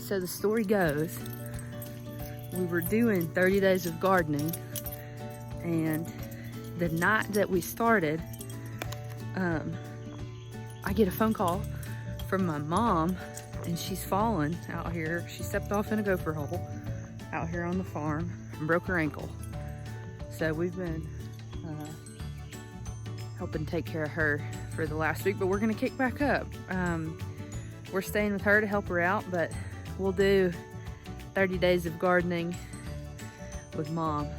So the story goes, we were doing 30 days of gardening, and the night that we started, I get a phone call from my mom, and she's fallen out here. She stepped off in a gopher hole out here on the farm and broke her ankle. So we've been helping take care of her for the last week, but we're gonna kick back up. We're staying with her to help her out, but we'll do 30 days of gardening with Mom,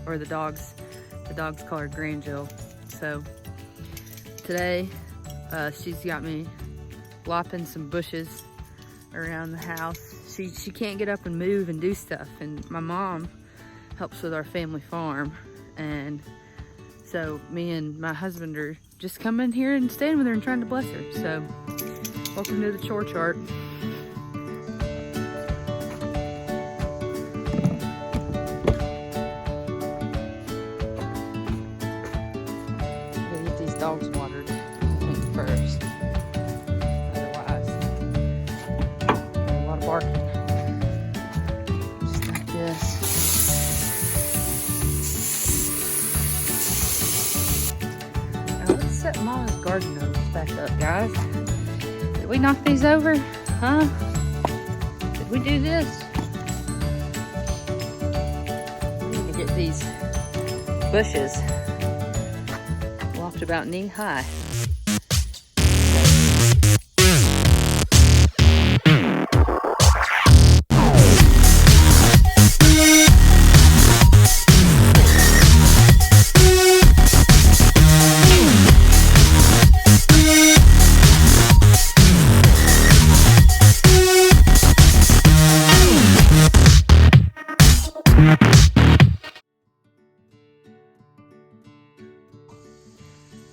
or the dogs. The dogs call her Grand Jill. So today, she's got me lopping some bushes around the house. She can't get up and move and do stuff, and my mom helps with our family farm, and so me and my husband are just coming here and staying with her and trying to bless her. So welcome to the chore chart. Gotta get these dogs watered first. Otherwise, a lot of barking. Just like this. Let's set Mama's garden hose back up, guys. Did we knock these over? Huh? Did we do this? We need to get these bushes lopped about knee high.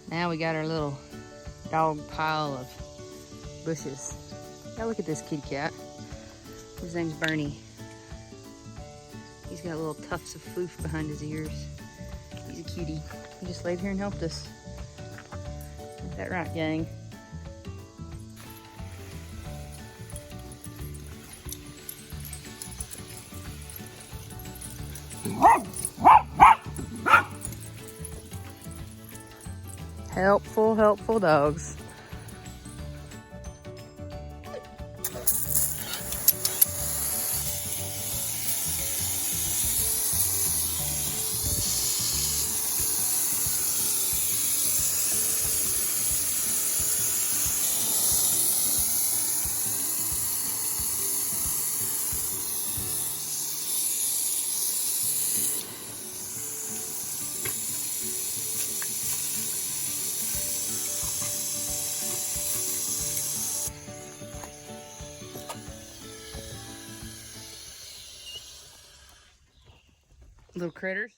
Now we got our little dog pile of bushes. Now look at this kitty cat. His name's Bernie. He's got little tufts of floof behind his ears. He's a cutie. He just laid here and helped us. Is that right, gang? Helpful, helpful dogs. Little critters.